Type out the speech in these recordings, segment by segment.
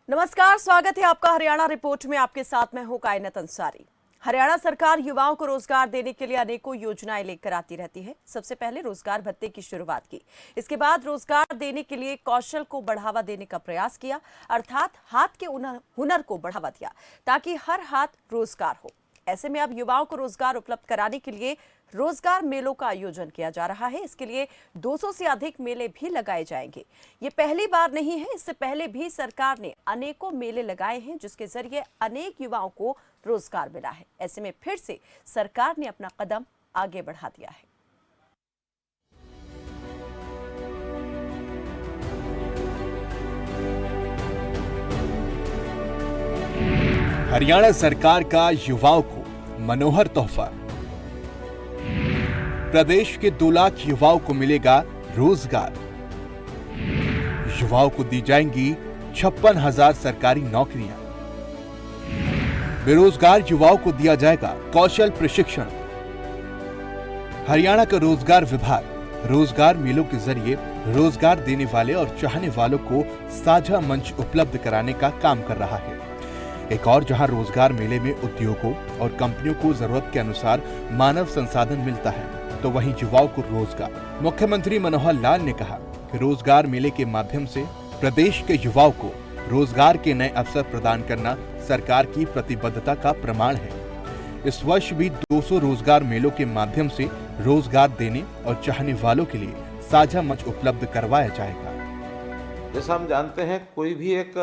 नमस्कार, स्वागत है आपका हरियाणा रिपोर्ट में। आपके साथ मैं हूं कायनात अंसारी। हरियाणा सरकार युवाओं को रोजगार देने के लिए अनेकों योजनाएं लेकर आती रहती है। सबसे पहले रोजगार भत्ते की शुरुआत की, इसके बाद रोजगार देने के लिए कौशल को बढ़ावा देने का प्रयास किया, अर्थात हाथ के हुनर को बढ़ावा दिया ताकि हर हाथ रोजगार हो। ऐसे में अब युवाओं को रोजगार उपलब्ध कराने के लिए रोजगार मेलों का आयोजन किया जा रहा है। इसके लिए 200 से अधिक मेले भी लगाए जाएंगे। ये पहली बार नहीं है, इससे पहले भी सरकार ने अनेकों मेले लगाए हैं जिसके जरिए अनेक युवाओं को रोजगार मिला है। ऐसे में फिर से सरकार ने अपना कदम आगे बढ़ा दिया है। हरियाणा सरकार का युवाओं को मनोहर तोहफा। प्रदेश के 2 लाख युवाओं को मिलेगा रोजगार। युवाओं को दी जाएंगी 56,000 सरकारी नौकरियां। बेरोजगार युवाओं को दिया जाएगा कौशल प्रशिक्षण। हरियाणा का रोजगार विभाग रोजगार मेलों के जरिए रोजगार देने वाले और चाहने वालों को साझा मंच उपलब्ध कराने का काम कर रहा है। एक और जहां रोजगार मेले में उद्योगों और कंपनियों को जरूरत के अनुसार मानव संसाधन मिलता है, तो वहीं युवाओं को रोजगार। मुख्यमंत्री मनोहर लाल ने कहा कि रोजगार मेले के माध्यम से प्रदेश के युवाओं को रोजगार के नए अवसर प्रदान करना सरकार की प्रतिबद्धता का प्रमाण है। इस वर्ष भी 200 रोजगार मेलों के माध्यम से रोजगार देने और चाहने वालों के लिए साझा मंच उपलब्ध करवाया जाएगा। जैसा हम जानते हैं, कोई भी एक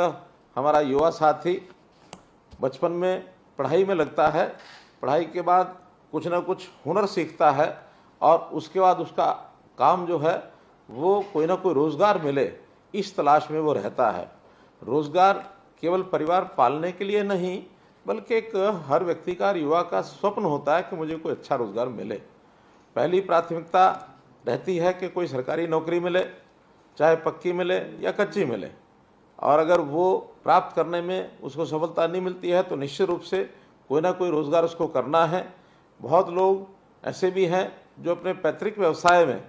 हमारा युवा साथी बचपन में पढ़ाई में लगता है, पढ़ाई के बाद कुछ ना कुछ हुनर सीखता है और उसके बाद उसका काम जो है वो कोई ना कोई रोज़गार मिले, इस तलाश में वो रहता है। रोज़गार केवल परिवार पालने के लिए नहीं, बल्कि एक हर व्यक्ति का, युवा का स्वप्न होता है कि मुझे कोई अच्छा रोज़गार मिले। पहली प्राथमिकता रहती है कि कोई सरकारी नौकरी मिले, चाहे पक्की मिले या कच्ची मिले, और अगर वो प्राप्त करने में उसको सफलता नहीं मिलती है तो निश्चित रूप से कोई ना कोई रोज़गार उसको करना है। बहुत लोग ऐसे भी हैं जो अपने पैतृक व्यवसाय में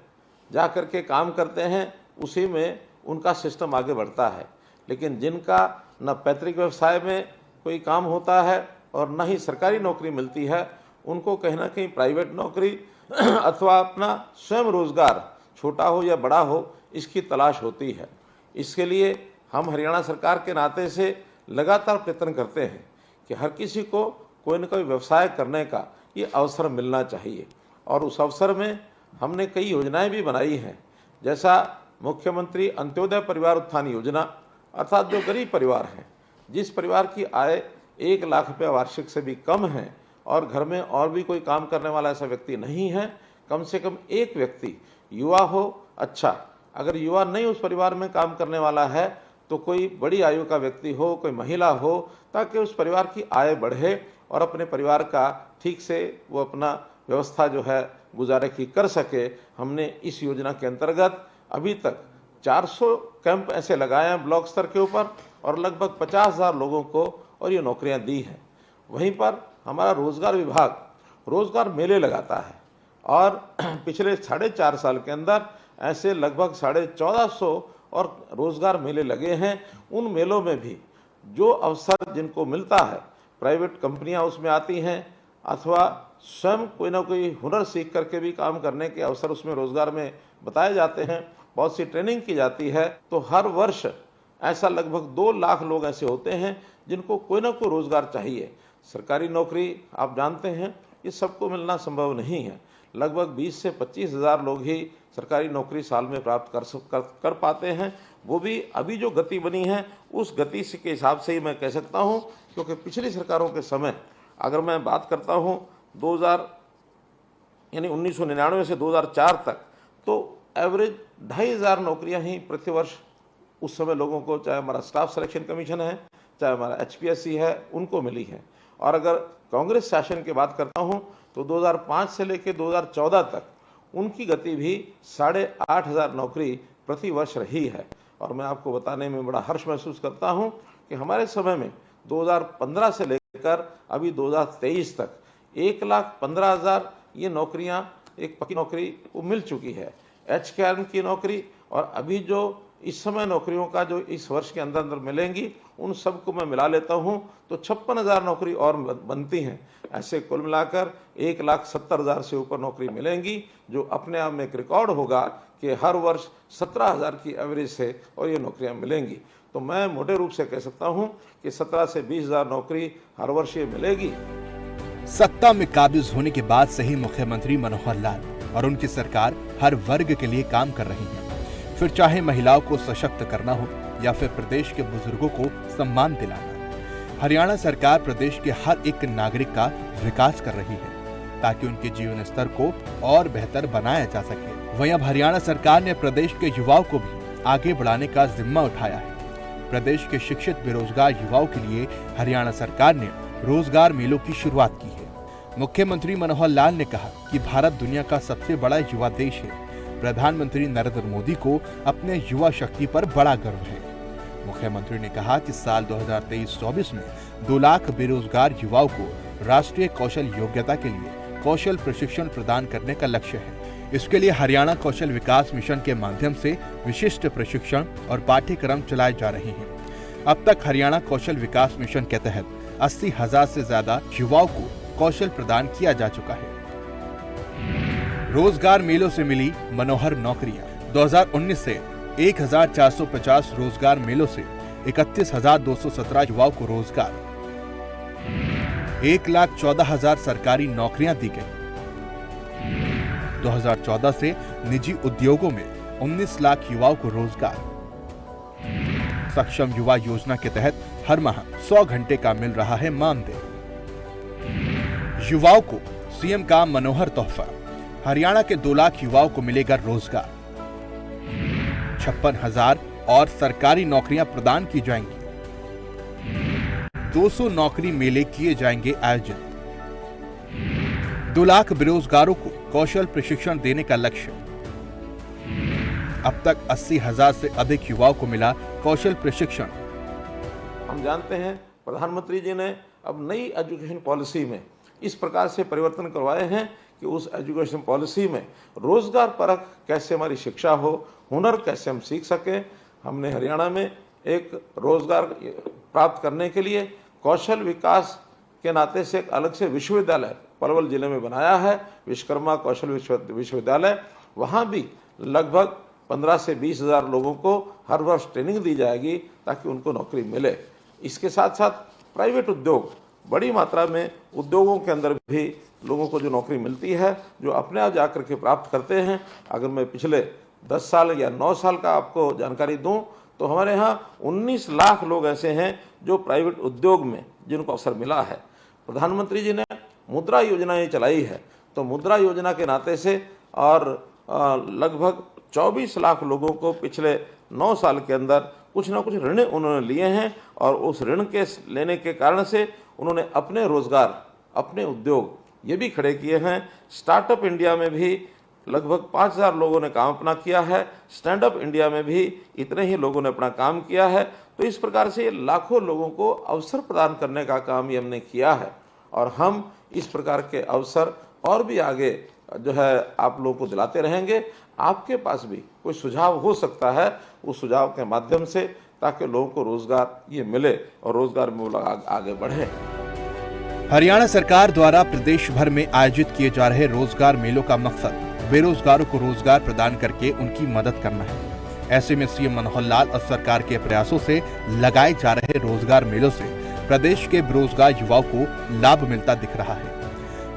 जा कर के काम करते हैं, उसी में उनका सिस्टम आगे बढ़ता है। लेकिन जिनका न पैतृक व्यवसाय में कोई काम होता है और न ही सरकारी नौकरी मिलती है, उनको कहीं ना कहीं प्राइवेट नौकरी अथवा अपना स्वयं रोज़गार, छोटा हो या बड़ा हो, इसकी तलाश होती है। इसके लिए हम हरियाणा सरकार के नाते से लगातार प्रयत्न करते हैं कि हर किसी को कोई न कोई व्यवसाय करने का ये अवसर मिलना चाहिए, और उस अवसर में हमने कई योजनाएं भी बनाई हैं। जैसा मुख्यमंत्री अंत्योदय परिवार उत्थान योजना, अर्थात जो गरीब परिवार हैं, जिस परिवार की आय 1 लाख रुपये वार्षिक से भी कम है और घर में और भी कोई काम करने वाला ऐसा व्यक्ति नहीं है, कम से कम एक व्यक्ति युवा हो। अच्छा, अगर युवा नहीं उस परिवार में काम करने वाला है तो कोई बड़ी आयु का व्यक्ति हो, कोई महिला हो, ताकि उस परिवार की आय बढ़े और अपने परिवार का ठीक से वो अपना व्यवस्था जो है गुजारे की कर सके। हमने इस योजना के अंतर्गत अभी तक 400 कैंप ऐसे लगाए हैं ब्लॉक स्तर के ऊपर, और लगभग 50,000 लोगों को और ये नौकरियां दी हैं। वहीं पर हमारा रोजगार विभाग रोजगार मेले लगाता है, और पिछले 4.5 साल के अंदर ऐसे लगभग 1450 और रोजगार मेले लगे हैं। उन मेलों में भी जो अवसर जिनको मिलता है, प्राइवेट कंपनियां उसमें आती हैं, अथवा स्वयं कोई ना कोई हुनर सीख करके भी काम करने के अवसर उसमें रोजगार में बताए जाते हैं। बहुत सी ट्रेनिंग की जाती है। तो हर वर्ष ऐसा लगभग 2 लाख लोग ऐसे होते हैं जिनको कोई ना कोई रोजगार चाहिए। सरकारी नौकरी आप जानते हैं ये सबको मिलना संभव नहीं है। लगभग 20 से 25,000 लोग ही सरकारी नौकरी साल में प्राप्त कर पाते हैं। वो भी अभी जो गति बनी है उस गति के हिसाब से ही मैं कह सकता हूँ, क्योंकि पिछली सरकारों के समय अगर मैं बात करता हूँ 1999 से 2004 तक, तो एवरेज 2,500 नौकरियाँ ही प्रतिवर्ष उस समय लोगों को, चाहे हमारा स्टाफ सिलेक्शन कमीशन है, चाहे हमारा HPSC है, उनको मिली है। और अगर कांग्रेस शासन की बात करता हूँ तो 2005 से लेकर 2014 तक उनकी गति भी 8,500 नौकरी प्रति वर्ष रही है। और मैं आपको बताने में बड़ा हर्ष महसूस करता हूं कि हमारे समय में 2015 से लेकर अभी 2023 तक 1,15,000 ये नौकरियां, एक पक्की नौकरी वो मिल चुकी है। HKRN की नौकरी, और अभी जो इस समय नौकरियों का जो इस वर्ष के अंदर अंदर मिलेंगी उन सबको मैं मिला लेता हूं तो 56,000 नौकरी और बनती हैं। ऐसे कुल मिलाकर 1,70,000 से ऊपर नौकरी मिलेंगी, जो अपने आप में एक रिकॉर्ड होगा कि हर वर्ष 17,000 की एवरेज से और ये नौकरियां मिलेंगी। तो मैं मोटे रूप से कह सकता हूं कि 17 से 20,000 नौकरी हर वर्ष ये मिलेगी। सत्ता में काबिज होने के बाद से ही मुख्यमंत्री मनोहर लाल और उनकी सरकार हर वर्ग के लिए काम कर रही है, फिर चाहे महिलाओं को सशक्त करना हो या फिर प्रदेश के बुजुर्गों को सम्मान दिलाना। हरियाणा सरकार प्रदेश के हर एक नागरिक का विकास कर रही है ताकि उनके जीवन स्तर को और बेहतर बनाया जा सके। वहीं अब हरियाणा सरकार ने प्रदेश के युवाओं को भी आगे बढ़ाने का जिम्मा उठाया है। प्रदेश के शिक्षित बेरोजगार युवाओं के लिए हरियाणा सरकार ने रोजगार मेलों की शुरुआत की है। मुख्यमंत्री मनोहर लाल ने कहा कि भारत दुनिया का सबसे बड़ा युवा देश है। प्रधानमंत्री नरेंद्र मोदी को अपने युवा शक्ति पर बड़ा गर्व है। मुख्यमंत्री ने कहा कि साल 2023-24 में 2 लाख बेरोजगार युवाओं को राष्ट्रीय कौशल योग्यता के लिए कौशल प्रशिक्षण प्रदान करने का लक्ष्य है। इसके लिए हरियाणा कौशल विकास मिशन के माध्यम से विशिष्ट प्रशिक्षण और पाठ्यक्रम चलाए जा रहे हैं। अब तक हरियाणा कौशल विकास मिशन के तहत 80,000 से ज्यादा युवाओं को कौशल प्रदान किया जा चुका है। रोजगार मेलों से मिली मनोहर नौकरियां। 2019 से 1,450 रोजगार मेलों से 31,217 युवाओं को रोजगार, 1,14,000 सरकारी नौकरियां दी गई। 2014 से निजी उद्योगों में 19 लाख युवाओं को रोजगार। सक्षम युवा योजना के तहत हर माह 100 घंटे का मिल रहा है मानदेय। युवाओं को सीएम का मनोहर तोहफा। हरियाणा के 2 लाख युवाओं को मिलेगा रोजगार। 56,000 और सरकारी नौकरियां प्रदान की जाएंगी। 200 नौकरी मेले किए जाएंगे आयोजित। 2 लाख बेरोजगारों को कौशल प्रशिक्षण देने का लक्ष्य। अब तक 80,000 से अधिक युवाओं को मिला कौशल प्रशिक्षण। हम जानते हैं प्रधानमंत्री जी ने अब नई एजुकेशन पॉलिसी में इस प्रकार से परिवर्तन करवाए हैं कि उस एजुकेशन पॉलिसी में रोजगार परक कैसे हमारी शिक्षा हो, हुनर कैसे हम सीख सकें। हमने हरियाणा में एक रोजगार प्राप्त करने के लिए कौशल विकास के नाते से एक अलग से विश्वविद्यालय पलवल जिले में बनाया है, विश्वकर्मा कौशल विश्वविद्यालय। वहाँ भी लगभग 15 से 20,000 लोगों को हर वर्ष ट्रेनिंग दी जाएगी ताकि उनको नौकरी मिले। इसके साथ साथ प्राइवेट उद्योग, बड़ी मात्रा में उद्योगों के अंदर भी लोगों को जो नौकरी मिलती है, जो अपने आप जाकर के प्राप्त करते हैं। अगर मैं पिछले 10 साल या 9 साल का आपको जानकारी दूं तो हमारे यहाँ 19 लाख लोग ऐसे हैं जो प्राइवेट उद्योग में जिनको अवसर मिला है। प्रधानमंत्री जी ने मुद्रा योजना ये चलाई है, तो मुद्रा योजना के नाते से और लगभग 24 लाख लोगों को पिछले 9 साल के अंदर कुछ ना कुछ ऋण उन्होंने लिए हैं और उस ऋण के लेने के कारण से उन्होंने अपने रोजगार, अपने उद्योग ये भी खड़े किए हैं। स्टार्टअप इंडिया में भी लगभग 5,000 लोगों ने काम अपना किया है। स्टैंड अप इंडिया में भी इतने ही लोगों ने अपना काम किया है। तो इस प्रकार से लाखों लोगों को अवसर प्रदान करने का काम ये हमने किया है और हम इस प्रकार के अवसर और भी आगे जो है आप लोगों को दिलाते रहेंगे। आपके पास भी कोई सुझाव हो सकता है, उस सुझाव के माध्यम से, ताकि लोगों को रोजगार ये मिले और रोजगार में वो लोग आगे बढ़े। हरियाणा सरकार द्वारा प्रदेश भर में आयोजित किए जा रहे रोजगार मेलों का मकसद बेरोजगारों को रोजगार प्रदान करके उनकी मदद करना है। ऐसे में सीएम मनोहर लाल और सरकार के प्रयासों से लगाए जा रहे रोजगार मेलों से प्रदेश के बेरोजगार युवाओं को लाभ मिलता दिख रहा है,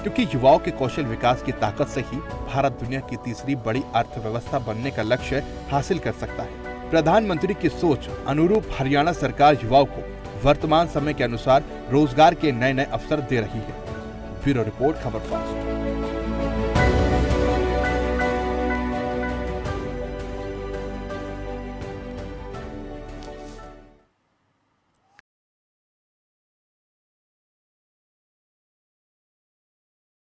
क्योंकि युवाओं के कौशल विकास की ताकत से ही भारत दुनिया की तीसरी बड़ी अर्थव्यवस्था बनने का लक्ष्य हासिल कर सकता है। प्रधानमंत्री की सोच अनुरूप हरियाणा सरकार युवाओं को वर्तमान समय के अनुसार रोजगार के नए नए अवसर दे रही है। ब्यूरो रिपोर्ट, खबर फास्ट।